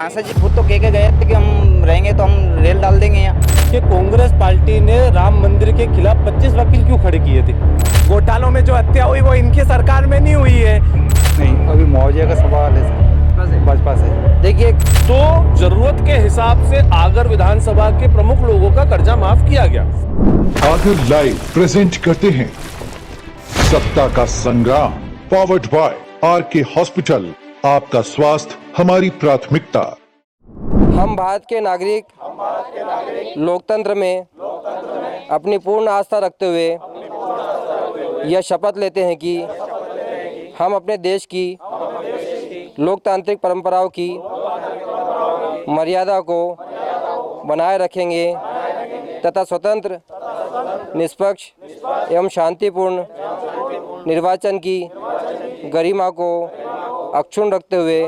सांसद जी खुद तो कह के गए थे कि हम रहेंगे तो हम रेल डाल देंगे यहाँ। कि कांग्रेस पार्टी ने राम मंदिर के खिलाफ 25 वकील क्यों खड़े किए थे? घोटालों में जो हत्या हुई वो इनकी सरकार में नहीं हुई है। नहीं, अभी मुआवजे का सवाल है सर, भाजपा से। देखिए, तो जरूरत के हिसाब से आगर विधानसभा के प्रमुख लोगों का कर्जा माफ किया गया। आगर लाइव प्रेजेंट करते हैं सत्ता का संग्राम, पावर्ड बाय आरके हॉस्पिटल। आपका स्वास्थ्य हमारी प्राथमिकता। हम भारत के नागरिक लोकतंत्र में अपनी पूर्ण आस्था रखते हुए यह शपथ लेते हैं कि हम अपने देश की लोकतांत्रिक परंपराओं की मर्यादा को बनाए रखेंगे तथा स्वतंत्र, निष्पक्ष एवं शांतिपूर्ण निर्वाचन की गरिमा को अक्षुण्ण रखते हुए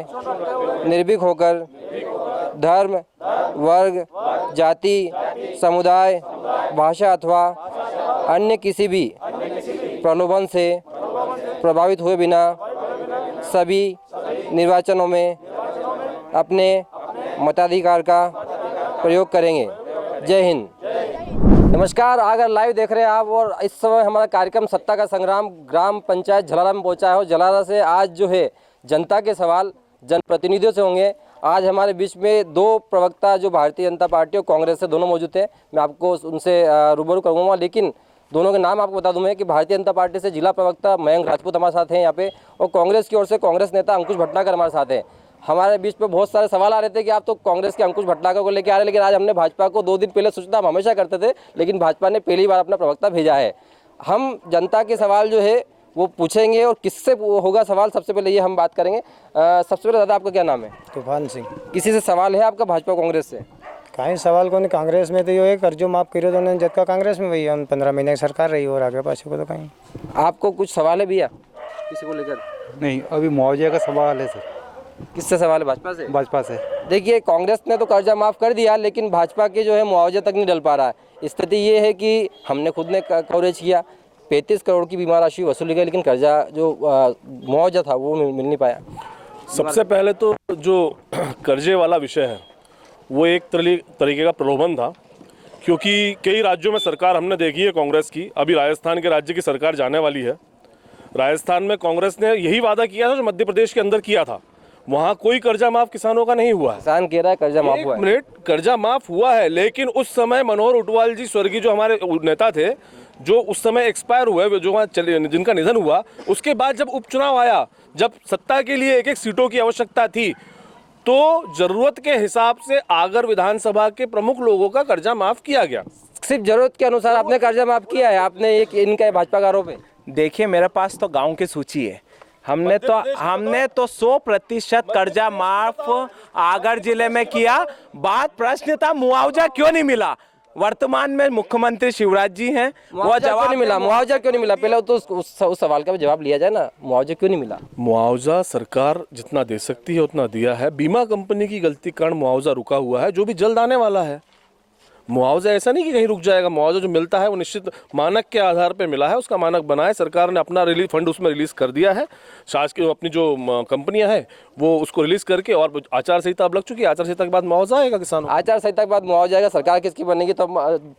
निर्भीक होकर धर्म, वर्ग, जाति, समुदाय, भाषा अथवा अन्य किसी भी प्रलोभन से प्रभावित हुए बिना सभी निर्वाचनों में अपने मताधिकार का प्रयोग करेंगे। जय हिंद। नमस्कार, आगर लाइव देख रहे हैं आप और इस समय हमारा कार्यक्रम सत्ता का संग्राम ग्राम पंचायत झलारा में पहुंचा है और झलारा से आज जो है जनता के सवाल जनप्रतिनिधियों से होंगे। आज हमारे बीच में दो प्रवक्ता जो भारतीय जनता पार्टी और कांग्रेस से दोनों मौजूद थे। मैं आपको उनसे रूबरू करूँगा, लेकिन दोनों के नाम आपको बता दूं मैं कि भारतीय जनता पार्टी से जिला प्रवक्ता मयंक राजपूत हमारे साथ हैं यहाँ पे, और कांग्रेस की ओर से कांग्रेस नेता अंकुश भटनागर हमारे साथ हैं। हमारे बीच में बहुत सारे सवाल आ रहे थे कि आप तो कांग्रेस के अंकुश भटनागर को लेकर आ रहे हैं, लेकिन आज हमने भाजपा को 2 दिन पहले सूचना हम हमेशा करते थे, लेकिन भाजपा ने पहली बार अपना प्रवक्ता भेजा है। हम जनता के सवाल जो है वो पूछेंगे और किससे होगा सवाल, सबसे पहले ये हम बात करेंगे। सबसे पहले दादा, आपका क्या नाम है? तूफान सिंह। किसी से सवाल है आपका भाजपा कांग्रेस से? कहीं सवाल को नहीं, कांग्रेस में तो ये कर्जो माफ करो तो उन्होंने जबका कांग्रेस में वही हम 15 महीने की सरकार रही और आगे पाछे को तो कहीं। आपको कुछ सवाल है भैया किसी को लेकर? नहीं, अभी मुआवजे का सवाल है सर। किससे सवाल है? भाजपा से। भाजपा से। देखिए, कांग्रेस ने तो कर्जा माफ़ कर दिया, लेकिन भाजपा के जो है मुआवजा तक नहीं डल पा रहा है। स्थिति ये है कि हमने खुद ने कवरेज किया, 35 करोड़ की बीमा राशि वसूली गई, लेकिन कर्जा जो मुआवजा था वो मिल नहीं पाया। सबसे पहले तो जो कर्जे वाला विषय है वो एक तरीके का प्रलोभन था, क्योंकि कई राज्यों में सरकार हमने देखी है कांग्रेस की। अभी राजस्थान के राज्य की सरकार जाने वाली है। राजस्थान में कांग्रेस ने यही वादा किया था जो मध्य प्रदेश के अंदर किया था। वहाँ कोई कर्जा माफ किसानों का नहीं हुआ है। किसान कह रहा है कर्जा माफ हुआ है। 1 मिनट, कर्जा माफ हुआ है, लेकिन उस समय मनोहर ऊंटवाल जी स्वर्गीय जो हमारे नेता थे, जो उस समय एक्सपायर हुए, जो वहाँ जिनका निधन हुआ, उसके बाद जब उपचुनाव आया, जब सत्ता के लिए एक सीटों की आवश्यकता थी, तो जरूरत के हिसाब से आगर विधानसभा के प्रमुख लोगों का कर्जा माफ किया गया। सिर्फ जरूरत के अनुसार आपने कर्जा माफ किया है? आपने एक इनका भाजपा का आरोप है। देखिए, मेरे पास तो गांव की सूची है। हमने तो 100% कर्जा माफ आगर जिले में किया। बात प्रश्न था मुआवजा क्यों नहीं मिला। वर्तमान में मुख्यमंत्री शिवराज जी हैं, वो जवाब नहीं मिला। मुआवजा क्यों नहीं मिला? पहले तो उस सवाल का जवाब लिया जाए ना, मुआवजा क्यों नहीं मिला? मुआवजा सरकार जितना दे सकती है उतना दिया है। बीमा कंपनी की गलती कारण मुआवजा रुका हुआ है, जो भी जल्द आने वाला है। मुआवजा ऐसा नहीं कि कहीं रुक जाएगा। मुआवजा जो मिलता है वो निश्चित मानक के आधार पे मिला है। उसका मानक बनाए सरकार ने, अपना रिलीफ फंड उसमें रिलीज कर दिया है। शासकीय अपनी जो कंपनियां हैं वो उसको रिलीज करके, और आचार संहिता अब लग चुकी है। आचार संहिता के बाद मुआवजा आएगा किसानों। आचार संहिता के बाद मुआवजा आएगा। सरकार किसकी बनेगी तो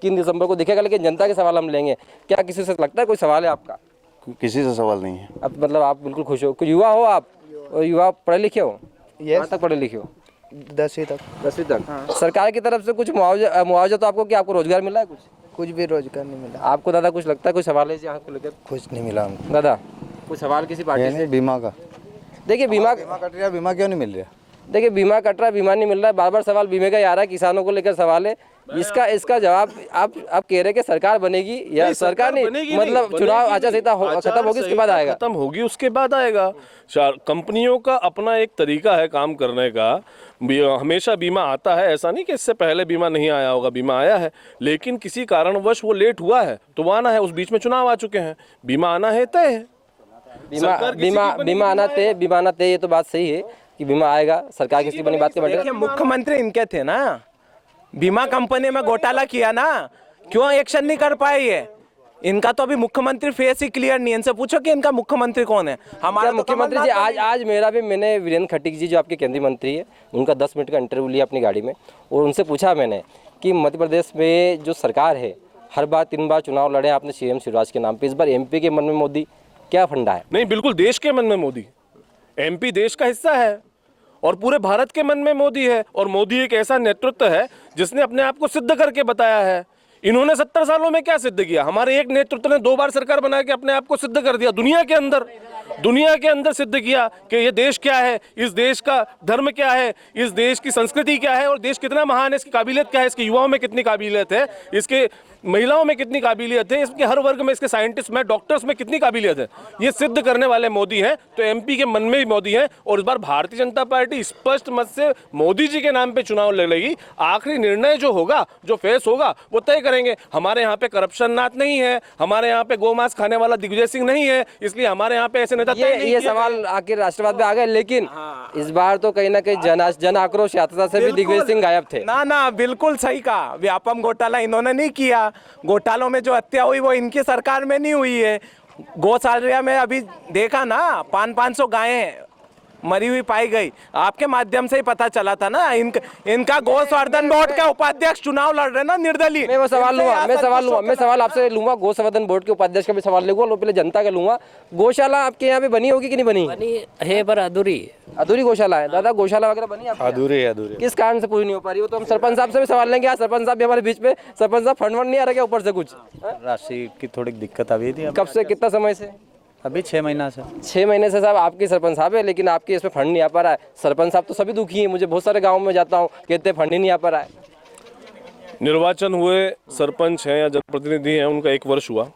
3 दिसंबर को दिखेगा, लेकिन जनता के सवाल हम लेंगे। क्या किसी से लगता है कोई सवाल है आपका? किसी से सवाल नहीं है। अब मतलब आप बिल्कुल खुश हो? कुछ युवा हो आप, और युवा पढ़े लिखे हो? कहाँ तक पढ़े लिखे हो? 10वीं तक। 10वीं तक। हाँ। सरकार की तरफ से कुछ मुआवजा तो आपको, क्या आपको रोजगार मिला है? कुछ भी रोजगार नहीं मिला। आपको दादा कुछ लगता है कोई सवाल है यहाँ को लेकर? कुछ नहीं मिला हमको। दादा कोई सवाल किसी पार्टी से? बीमा का। देखिए, बीमा कट रहा, बीमा क्यों नहीं मिल रहा? देखिए, बीमा कट रहा है, बीमा नहीं मिल रहा है। बार बार सवाल बीमे का ही आ रहा है। किसानों को लेकर सवाल है। इसका जवाब आप कह रहे कि सरकार बनेगी या सरकार नहीं, मतलब चुनाव आचार संहिता खत्म होगी उसके बाद आएगा? खत्म होगी उसके बाद आएगा। कंपनियों का अपना एक तरीका है काम करने का। हमेशा बीमा आता है, ऐसा नहीं कि इससे पहले बीमा नहीं आया होगा। बीमा आया है, लेकिन किसी कारणवश वो लेट हुआ है तो वो आना है। उस बीच में चुनाव आ चुके हैं, बीमा आना है, तय है। बीमा आना तय, ये तो बात सही है कि बीमा आएगा। सरकार किसी बनी बात के बैठे। मुख्यमंत्री इनके थे ना, बीमा कंपनी में घोटाला किया ना, क्यों एक्शन नहीं कर पाए? ये इनका तो अभी मुख्यमंत्री फेस ही क्लियर नहीं है। इनसे पूछो कि इनका मुख्यमंत्री कौन है। हमारा क्या मुख्यमंत्री जी आज मैंने वीरेंद्र खटीक जी जो आपके केंद्रीय मंत्री है उनका 10 मिनट का इंटरव्यू लिया अपनी गाड़ी में और उनसे पूछा मैंने कि मध्य प्रदेश में जो सरकार है हर बार 3 बार चुनाव लड़े आपने सीएम शिवराज के नाम पे, इस बार एमपी के मन में मोदी, क्या फंडा है? नहीं, बिल्कुल देश के मन में मोदी, एमपी देश का हिस्सा है और पूरे भारत के मन में मोदी है। और मोदी एक ऐसा नेतृत्व है जिसने अपने आप को सिद्ध करके बताया है। इन्होंने 70 सालों में क्या सिद्ध किया? हमारे एक नेतृत्व ने 2 बार सरकार बना के अपने आप को सिद्ध कर दिया दुनिया के अंदर सिद्ध किया कि ये देश क्या है, इस देश का धर्म क्या है, इस देश की संस्कृति क्या है और देश कितना महान है, इसकी काबिलियत क्या है, इसके युवाओं में कितनी काबिलियत है, इसके महिलाओं में कितनी काबिलियत है, इसके हर वर्ग में, इसके साइंटिस्ट में, डॉक्टर्स में कितनी काबिलियत है, ये सिद्ध करने वाले मोदी हैं। तो एमपी के मन में भी मोदी हैं और इस बार भारतीय जनता पार्टी स्पष्ट मत से मोदी जी के नाम पे चुनाव लड़ेगी। आखिरी निर्णय जो होगा, जो फेस होगा, वो तय करेंगे। हमारे यहाँ पे करप्शन नाथ नहीं है, हमारे यहाँ पे गोमांस खाने वाला दिग्विजय सिंह नहीं है, इसलिए हमारे यहाँ पे ऐसे नेता ये सवाल आखिर राष्ट्रवाद पे आ गए, लेकिन इस बार तो कहीं ना कहीं जन आक्रोश यात्रा से भी दिग्विजय सिंह गायब थे। ना बिल्कुल सही कहा। व्यापम घोटाला इन्होंने नहीं किया, घोटालों में जो हत्या हुई वो इनकी सरकार में नहीं हुई है। गौशाला में अभी देखा ना 500 गायें मरी हुई पाई गई, आपके माध्यम से ही पता चला था ना। इनका गौसंवर्धन बोर्ड के उपाध्यक्ष चुनाव लड़ रहे ना निर्दलीय। मैं सवाल आपसे लूंगा, गौसंवर्धन बोर्ड के उपाध्यक्ष का भी सवाल लूंगा, पहले जनता का लूंगा। गौशाला आपके यहाँ पे बनी होगी कि नहीं बनी है? पर अधूरी गौशाला है। दादा गौशाला वगैरह बनी आपके? अधूरी किस कारण से पूरी नहीं हो पा रही? वो तो हम सरपंच साहब से भी सवाल लेंगे। आज सरपंच साहब भी हमारे बीच में, सरपंच साहब फंड नहीं आ रहा क्या ऊपर से कुछ? राशि की थोड़ी दिक्कत आ गई थी। कब से, कितना समय से? अभी 6 महीना से। 6 महीने से साहब आपके सरपंच साहब है, लेकिन आपके इसमें फंड नहीं आ पा रहा है। सरपंच साहब तो सभी दुखी हैं, मुझे बहुत सारे गाँव में जाता हूँ, कहते फंड ही नहीं आ पा रहा है। निर्वाचन हुए सरपंच हैं या जनप्रतिनिधि हैं, उनका 1 वर्ष हुआ।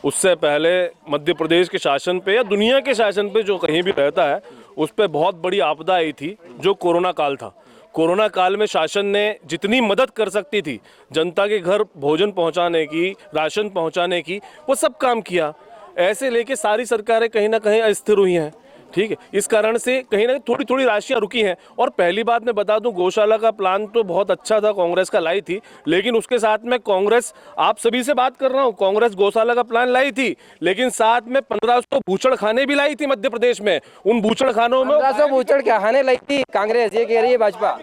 उससे पहले मध्य प्रदेश के शासन पे या दुनिया के शासन पे जो कहीं भी रहता है उस पर बहुत बड़ी आपदा आई थी, जो कोरोना काल था। कोरोना काल में शासन ने जितनी मदद कर सकती थी जनता के घर भोजन पहुंचाने की, राशन पहुंचाने की, वो सब काम किया। ऐसे लेके सारी सरकारें कहीं ना कहीं अस्थिर हुई हैं, ठीक है। इस कारण से कहीं ना थोड़ी थोड़ी राशियां रुकी हैं। और पहली बात मैं बता दूं, गौशाला का प्लान तो बहुत अच्छा था, कांग्रेस का लाई थी, लेकिन उसके साथ में कांग्रेस, आप सभी से बात कर रहा हूं, कांग्रेस गौशाला का प्लान लाई थी, लेकिन साथ में 1500 बूचड़ खाने भी लाई थी मध्य प्रदेश में। उन बूचड़ खानों में 1500 बूचड़ खाने लाई थी कांग्रेस, ये कह रही है भाजपा।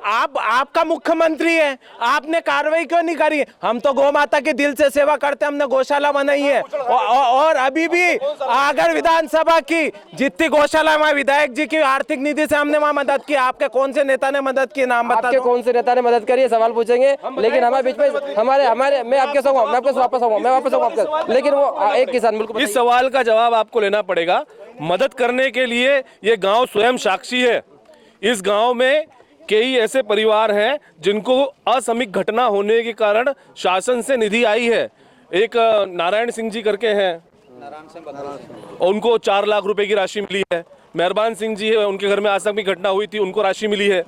आपका मुख्यमंत्री है, आपने कार्रवाई क्यों नहीं करी? हम तो गौ माता के दिल से सेवा करते, हमने गौशाला बनाई है। और अभी भी अगर विधानसभा की जितनी गौशाला में विधायक जी की आर्थिक निधि से हमने वहाँ मदद की। आपके कौन से नेता ने मदद की? नाम बता। आपके कौन से नेता ने मदद करी है सवाल पूछेंगे, लेकिन हमारे बीच में हमारे मैं आपके साथ हूँ, मैं आपके वापस आऊंगा, लेकिन वो एक किसान बिल्कुल। इस सवाल का जवाब आपको लेना पड़ेगा। मदद करने के लिए ये गांव स्वयं साक्षी है। इस गांव में कई ऐसे परिवार हैं जिनको असामयिक घटना होने के कारण शासन से निधि आई है। एक नारायण सिंह जी करके हैं, उनको 4 लाख रुपए की राशि मिली है। मेहरबान सिंह जी है, उनके घर में आकस्मिक घटना हुई थी, उनको राशि मिली है।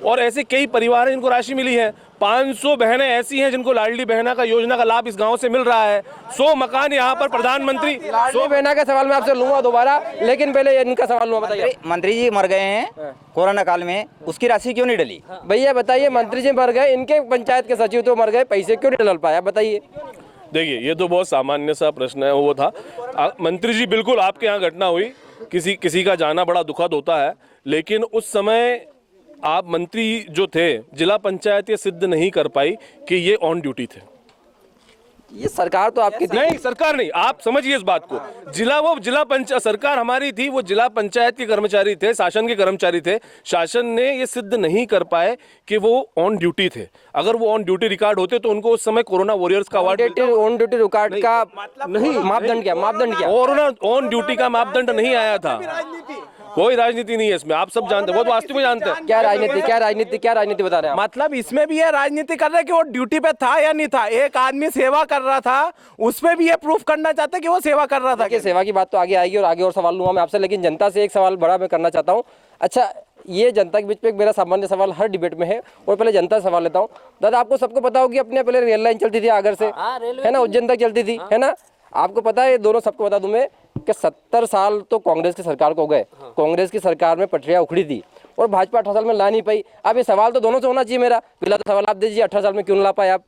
और ऐसे कई परिवार हैं जिनको राशि मिली है। 500 बहनें ऐसी हैं जिनको लाडली बहना का योजना का लाभ इस गांव से मिल रहा है। 100 मकान यहाँ पर प्रधानमंत्री। लाडली बहना का सवाल मैं आपसे लूंगा दोबारा, लेकिन पहले इनका सवाल लूंगा। बताइए, मंत्री जी मर गए हैं कोरोना काल में, उसकी राशि क्यों नहीं डली? भैया बताइए, मंत्री जी मर गए, इनके पंचायत के सचिव तो मर गए, पैसे क्यों नहीं डल पाया? बताइए। देखिए, ये तो बहुत सामान्य सा प्रश्न है। वो था मंत्री जी, बिल्कुल आपके यहाँ घटना हुई, किसी का जाना बड़ा दुखद होता है, लेकिन उस समय आप मंत्री जो थे, जिला पंचायत ये सिद्ध नहीं कर पाई कि ये ऑन ड्यूटी थे। ये सरकार तो आपकी थी। नहीं, सरकार नहीं, आप समझिए इस बात को। जिला पंचायत सरकार हमारी थी, वो जिला पंचायत के कर्मचारी थे, शासन के कर्मचारी थे। शासन ने ये सिद्ध नहीं कर पाए कि वो ऑन ड्यूटी थे। अगर वो ऑन ड्यूटी रिकॉर्ड होते तो उनको उस समय कोरोना वॉरियर्स का अवार्ड। ऑन ड्यूटी रिकॉर्ड का नहीं मापदंड क्या? ऑन ड्यूटी का मापदंड नहीं आया था। कोई राजनीति नहीं है इसमें, आप सब जानते हैं, वो तो वास्तव में जानते हैं। क्या राजनीति बता रहे हैं? मतलब इसमें भी ये राजनीति कर रहे हैं कि वो ड्यूटी पे था या नहीं था। एक आदमी सेवा कर रहा था, उसमें भी ये प्रूफ करना चाहते कि वो सेवा कर रहा था। कि सेवा की बात तो आगे आएगी और आगे और सवाल लूंगा मैं आपसे, लेकिन जनता से एक सवाल बड़ा मैं करना चाहता हूँ। अच्छा, ये जनता के बीच में एक मेरा सामान्य सवाल हर डिबेट में है, और पहले जनता से सवाल लेता हूँ। दादा, आपको सबको पता होगी अपने पहले रेल लाइन चलती थी आगर से, है ना, उज्जैन तक चलती थी, है ना। आपको पता है, दोनों सबको बता दूं मैं कि 70 साल तो कांग्रेस की सरकार को गए। कांग्रेस की सरकार में पटरियां उखड़ी थी और भाजपा 18 साल में ला नहीं पाई। अब ये सवाल तो दोनों से होना चाहिए मेरा। पहला तो सवाल आप दीजिए, 18 साल में क्यों ला पाए आप?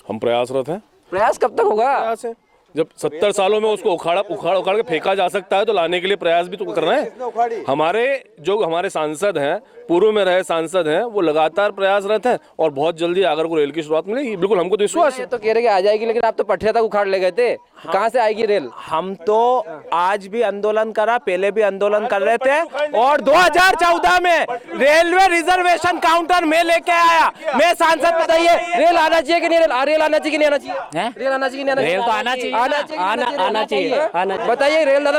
हम प्रयासरत हैं, प्रयास कब तक होगा? प्रयास है। जब 70 सालों में उसको उखाड़ के फेंका जा सकता है तो लाने के लिए प्रयास भी तो करना है। हमारे सांसद हैं, पूर्व में रहे सांसद हैं, वो लगातार प्रयासरत हैं और बहुत जल्दी आगर को रेल की शुरुआत मिलेगी, बिल्कुल हमको तो विश्वास है। तो कह रहे कि आ जाएगी, लेकिन आप तो पटरिया तक उखाड़ ले गए थे, कहाँ से आएगी रेल? हम तो आज भी आंदोलन करा, पहले भी आंदोलन कर रहे थे और 2014 में रेलवे रिजर्वेशन काउंटर में लेके आया मैं सांसद। बताइए रेल आना चाहिए कि नहीं? रेल आना चाहिए कि नहीं आना चाहिए? रेल आना चाहिए कि नहीं? रेल तो आना चाहिए, आना चाहिए। बताइए रेल दादा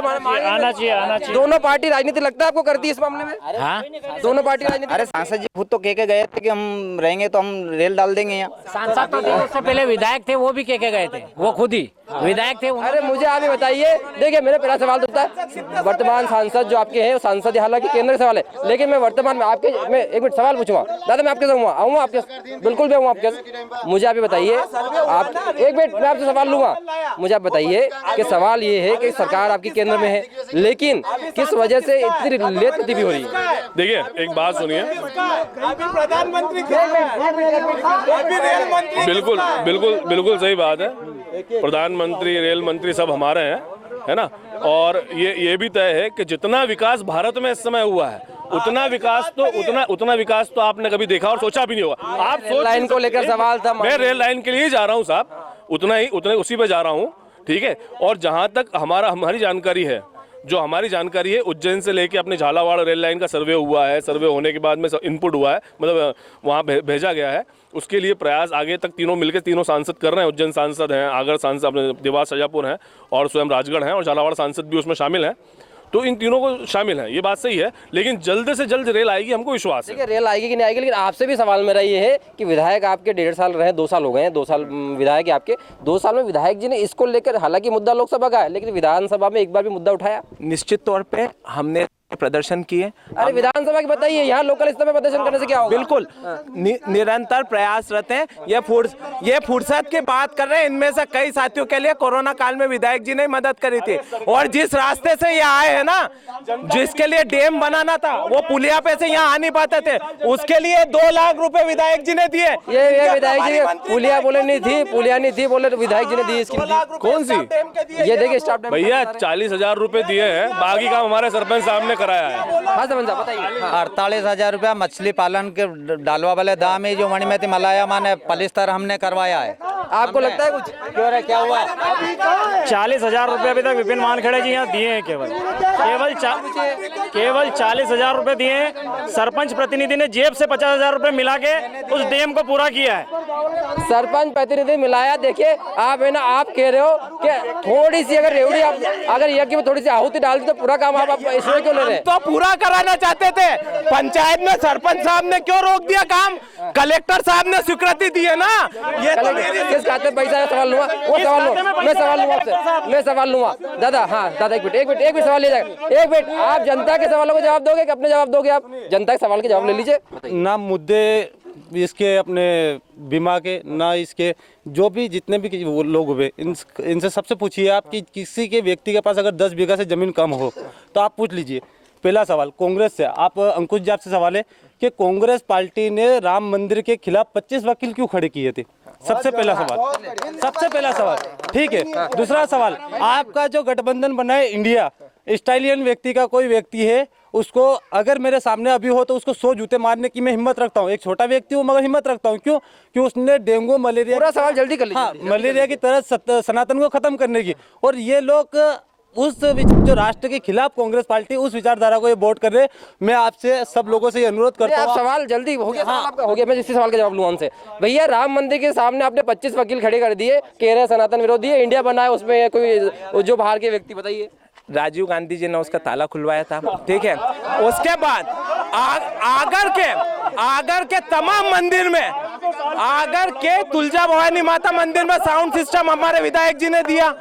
आना चाहिए। दोनों पार्टी राजनीति लगता है आपको करती है इस मामले में? हाँ, दोनों पार्टी राजनीति। अरे सांसद जी खुद तो कह के गए थे कि हम रहेंगे तो हम रेल डाल देंगे यहाँ। सांसद तो थे, उससे पहले विधायक थे, वो भी कह के गए थे, वो खुद ही विधायक थे। अरे मुझे आप ये बताइए, देखिए मेरा पहला सवाल तो था वर्तमान सांसद जो आपके हैं, वो सांसद हालांकि केंद्र सवाल है, लेकिन मैं वर्तमान में आपके, मैं एक मिनट सवाल पूछूंगा दादा, मैं आपके साथ आऊँगा आपके, बिल्कुल भी आऊँगा आपके। मुझे आप ये बताइए, आप एक मिनट मैं आपसे सवाल लूंगा, मुझे आप बताइए कि सवाल ये है कि सरकार आपकी केंद्र में है, लेकिन किस वजह से इतनी लेट भी हो रही है? देखिए एक बात सुनिए, बिल्कुल बिल्कुल बिल्कुल सही बात है। प्रधानमंत्री, रेल मंत्री सब हमारे हैं, है ना। और ये भी तय है कि जितना विकास भारत में इस समय हुआ है उतना विकास तो आपने कभी देखा और सोचा भी नहीं होगा। आप रेल लाइन को लेकर सवाल था, मैं रेल लाइन के लिए ही जा रहा हूँ साहब, उतना उसी पे जा रहा हूँ, ठीक है। और जहाँ तक हमारी जानकारी है, जो हमारी जानकारी है, उज्जैन से लेके अपने झालावाड़ रेल लाइन का सर्वे हुआ है, सर्वे होने के बाद में इनपुट हुआ है, मतलब वहाँ भेजा गया है, उसके लिए प्रयास आगे तक तीनों मिलकर तीनों सांसद कर रहे हैं। उज्जैन सांसद हैं, आगर सांसद अपने देवास शाजापुर हैं और स्वयं राजगढ़ हैं और झालावाड़ सांसद भी उसमें शामिल हैं। तो इन तीनों को शामिल है, ये बात सही है, लेकिन जल्द से जल्द रेल आएगी, हमको विश्वास है। रेल आएगी कि नहीं आएगी, लेकिन आपसे भी सवाल मेरा ये है कि विधायक आपके 1.5 साल रहे, 2 साल हो गए हैं, 2 साल विधायक है आपके, 2 साल में विधायक जी ने इसको लेकर, हालांकि मुद्दा लोकसभा का है, लेकिन विधानसभा में एक बार भी मुद्दा उठाया? निश्चित तौर पे हमने प्रदर्शन किए। अरे विधानसभा की बताइए, यहाँ लोकल स्तर में प्रदर्शन करने से क्या होगा? बिल्कुल निरंतर प्रयासरत हैं। ये फुर्सत की बात कर रहे हैं, इनमें से कई साथियों के लिए कोरोना काल में विधायक जी ने मदद करी थी, और जिस रास्ते से ये आए हैं ना, जिसके लिए डैम बनाना था, वो पुलिया पे से यहाँ आ नहीं पाते थे, उसके लिए 2 लाख रुपए विधायक जी ने दिए। ये विधायक जी पुलिया बोले नहीं थी, पुलिया नहीं थी बोले, तो विधायक जी ने दी इसकी। कौन सी? ये देखिए स्टाफ भैया 40,000 रुपए दिए हैं, बाकी काम हमारे सरपंच साहब ने कराया है। हाँ सरपंच साहब बताइए। 48,000 रुपया मछली पालन के डालवा वाले दाम है, जो मणिमती मलाया माने पलिस्तर हमने करवाया है। आपको लगता है कुछ क्यों है, क्या हुआ? 40,000 रुपए अभी तक विपिन वानखेड़े जी यहाँ दिए हैं, केवल 40,000 रुपए दिए हैं। सरपंच प्रतिनिधि ने जेब से 50,000 रुपए मिला के उस डैम को पूरा किया है। सरपंच प्रतिनिधि मिलाया। देखिए आप है ना, आप कह रहे हो कि थोड़ी सी अगर रेवड़ी आप अगर यज्ञ में थोड़ी सी आहुति डाल दी तो पूरा काम आप इसमें क्यों ले रहे हैं? तो पूरा कराना चाहते थे, पंचायत में सरपंच साहब ने क्यों रोक दिया काम? कलेक्टर साहब ने स्वीकृति दी है ना। ये तो किस खाते में पैसा है? सवाल लूंगा, वो सवाल लूंगा, मैं सवाल लूंगा आपसे, मैं सवाल लूंगा दादा। हाँ दादा एक मिनट सवाल ले जाएगा, एक मिनट। आप जनता के सवालों को जवाब दोगे कि अपने जवाब दोगे? आप जनता के सवाल के जवाब ले लीजिए। ना मुद्दे इसके अपने बीमा के, ना इसके जो भी जितने भी वो लोग हुए, इनसे सबसे पूछिए आप कि किसी के व्यक्ति के पास अगर 10 बीघा से ज़मीन कम हो तो आप पूछ लीजिए। पहला सवाल कांग्रेस से, आप अंकुश जी आपसे सवाल है कि कांग्रेस पार्टी ने राम मंदिर के खिलाफ 25 वकील क्यों खड़े किए थे? सबसे पहला सवाल, ठीक है। दूसरा सवाल, आपका जो गठबंधन बना है इंडिया, स्टाइलियन व्यक्ति का कोई व्यक्ति है, उसको अगर मेरे सामने अभी हो तो उसको 100 जूते मारने की मैं हिम्मत रखता हूँ। एक छोटा व्यक्ति हूँ मगर हिम्मत रखता हूँ। क्यों? कि उसने डेंगू मलेरिया, पूरा सवाल जल्दी कर लीजिए। हाँ, मलेरिया की तरह सनातन को खत्म करने की, और ये लोग उस जो राष्ट्र के खिलाफ कांग्रेस पार्टी उस विचारधारा को ये वोट कर रहे। मैं आपसे सब लोगों से ये अनुरोध करता हूँ। सवाल जल्दी हो गया, सवाल आपका हो गया, मैं इसी सवाल का जवाब लूँ उनसे। भैया राम मंदिर के सामने आपने 25 वकील खड़े कर दिए, कह रहे सनातन विरोधी है, इंडिया बना है, उसमें कोई जो बाहर के व्यक्ति, बताइए। राजीव गांधी जी ने उसका ताला खुलवाया था, ठीक है। उसके बाद आगर के तमाम मंदिर में, आगर के तुलजा भवानी माता मंदिर में साउंड सिस्टम हमारे विधायक जी ने दिया,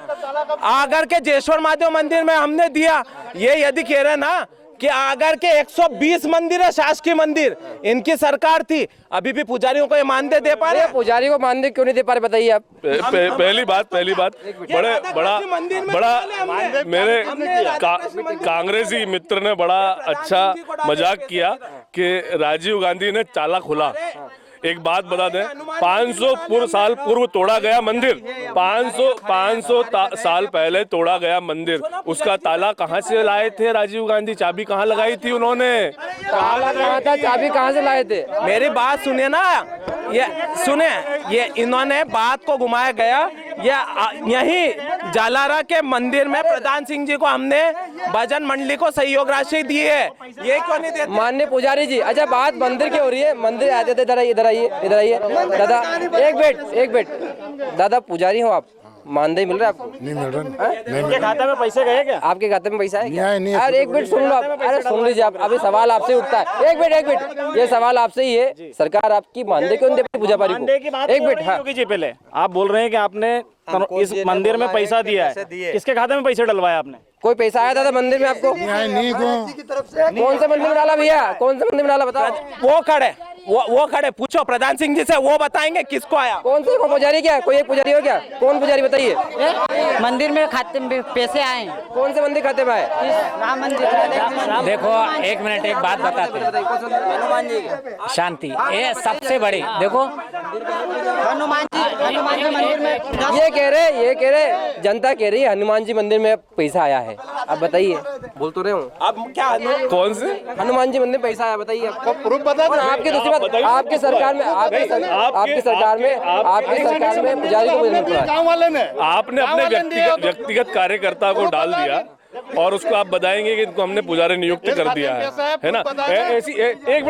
आगर के जेश्वर महादेव मंदिर में हमने दिया। ये यदि कह रहे ना कि आगर के 120 मंदिर है शासकीय मंदिर, इनकी सरकार थी, अभी भी पुजारियों को ये मानदेय दे पा रहे? पुजारी को मानदेय क्यों नहीं दे पा रहे, बताइए आप। पहली बात बड़ा मेरे कांग्रेसी मित्र ने बड़ा अच्छा मजाक किया कि राजीव गांधी ने ताला खोला। एक बात बता दें, 500 साल पूर्व तोड़ा गया मंदिर, 500 साल पहले तोड़ा गया मंदिर, उसका ताला कहाँ से लाए थे राजीव गांधी? चाबी कहाँ लगाई थी उन्होंने? ताला कहाँ था, चाबी कहाँ से लाए थे? मेरी बात सुनिए ना, ये सुने, ये इन्होंने बात को घुमाया गया। यही जालारा के मंदिर में प्रधान सिंह जी को हमने भजन मंडली को सहयोग राशि दी है, ये क्यों नहीं देते? माननीय पुजारी जी, अच्छा बात मंदिर की हो रही है, मंदिर आते थे, इधर आइए इधर आइए इधर आइए दादा, एक मिनट दादा, पुजारी हो आप, मानदेय मिल रहा है आपको? नहीं मिल रहा। इनके खाते में पैसे गए क्या? आपके खाते में पैसा है क्या? नहीं, अरे एक मिनट सुन लो आप, अरे सुन लीजिए आप, अभी सवाल आपसे उठता है। एक मिनट, ये सवाल आपसे ही है, सरकार आपकी मानदेय क्यों नहीं देती पुजारी मानदेय की को? बात एक हो मिनट, रही हाँ, है योगी जी। पहले आप बोल रहे हैं कि आपने इस मंदिर में पैसा दिया है, किसके खाते में पैसे डलवाया आपने? कोई पैसा आया था मंदिर में आपको? नहीं कौन से मंदिर में डाला भैया, कौन से मंदिर में डाला बताओ? वो खड़े, पूछो प्रधान सिंह जी से, वो बताएंगे किसको आया। कौन से पुजारी क्या? कोई एक पुजारी हो क्या? कौन पुजारी बताइए? मंदिर में खाते में पैसे आए। कौन से मंदिर खाते में आए? राम मंदिर। देखो एक मिनट, एक बात बताते हैं, शांति, ये सबसे बड़ी, देखो हनुमान जी मंदिर में ये कह रहे जनता कह रही है हनुमान जी मंदिर में पैसा आया है, आप बताइए, बोल तो रहे हूँ। अब क्या कौन से हनुमान जी मंदिर में पैसा आया, बताइए आपको प्रूफ बता दो। आपकी दूसरी बात, आपकी सरकार में पुजारी को मुझे नहीं पता। आपने अपने व्यक्तिगत कार्यकर्ता को डाल दिया और उसको आप बताएंगे कि इनको हमने पुजारी नियुक्त कर दिया है ना? ऐसी एक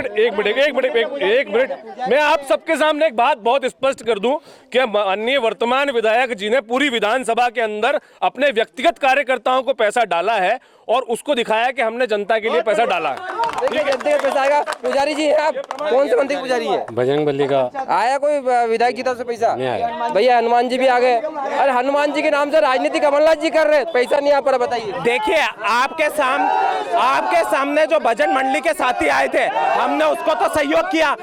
मिनट, मैं आप सबके सामने एक बात बहुत स्पष्ट कर दूं कि माननीय वर्तमान विधायक जी ने पूरी विधानसभा के अंदर अपने व्यक्तिगत कार्यकर्ताओं को पैसा डाला है और उसको दिखाया कि हमने जनता के लिए पैसा डाला है। देखिए जनता का पैसा आएगा। पुजारी जी है आप, कौन से मंदिर पुजारी है? बजरंग बली का आया कोई विधायक की तरफ से पैसा? नहीं आया। भैया हनुमान जी भी आ गए, अरे हनुमान जी के नाम से राजनीति कमलनाथ जी कर रहे, पैसा नहीं आ पा रहा, बताइए। देखिए, आपके सामने जो भजन मंडली के साथी आए थे, हमने उसको तो सहयोग किया।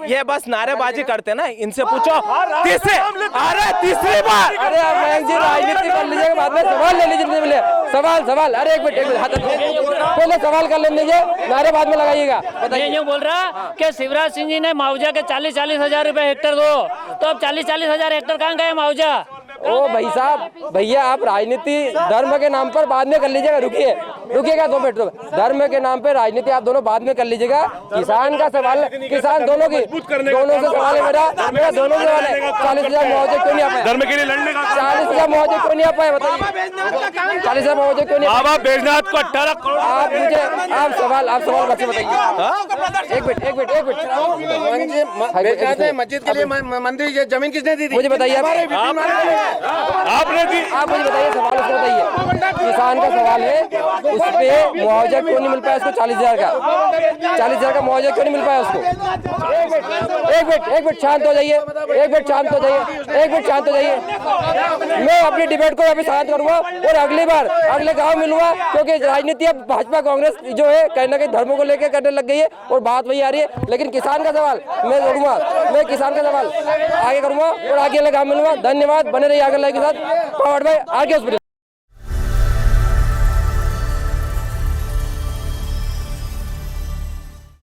ये बस नारेबाजी करते ना, इनसे पूछो। तीसरी बार, अरे आप मयंक जी राजनीति कर लीजिएगा, बाद में सवाल ले लीजिए, मिले सवाल। अरे एक मिनट, हाथ पहले सवाल कर लेने दीजिए, नारे बाद में लगाइएगा। मैं यूँ बोल रहा कि शिवराज सिंह जी ने मुआवजा के 40-40 हजार रुपए हेक्टर दो, तो अब 40-40 हजार हेक्टर कहाँ गए मुआवजा? ओ भाई साहब, भैया आप राजनीति धर्म के नाम पर बाद में कर लीजिएगा, रुकिएगा 2 मिनट, धर्म के नाम पे राजनीति आप दोनों बाद में कर लीजिएगा। किसान का सवाल, किसान दोनों से सवाल है मेरा दोनों से सवाल है। 40,000 मुआवजे क्यों नहीं आ पाए? धर्म के लिए लड़ने का 40,000 मुआवजे क्यों नहीं आ पाए, बताइए? 40,000 मुआवजे क्यों नहीं? बाबा बैजनाथ को 18 करोड़ आप सवाल बच्चे बताइए। एक मिनट मस्जिद के लिए मंदिर जमीन किसने दी थी? मुझे बताइए, आपने दी। आप मुझे बताइए, सवाल उसको बताइए। किसान का सवाल है, उस पे मुआवजा क्यों नहीं मिल पाया उसको? 40,000 का मुआवजा क्यों नहीं मिल पाया उसको? एक मिनट शांत हो जाइए, मैं अपनी डिबेट को अभी शांत करूंगा और अगले गांव मिलूंगा, क्योंकि राजनीति अब भाजपा कांग्रेस जो है कहीं ना कहीं धर्मों को लेकर करने लग गई है और बात वही आ रही है। लेकिन किसान का सवाल मैं करूंगा, मैं किसान का सवाल आगे करूंगा और आगे गांव मिलूंगा। धन्यवाद, बने रहिए आगे लाइव के साथ। Powered by R K hospital.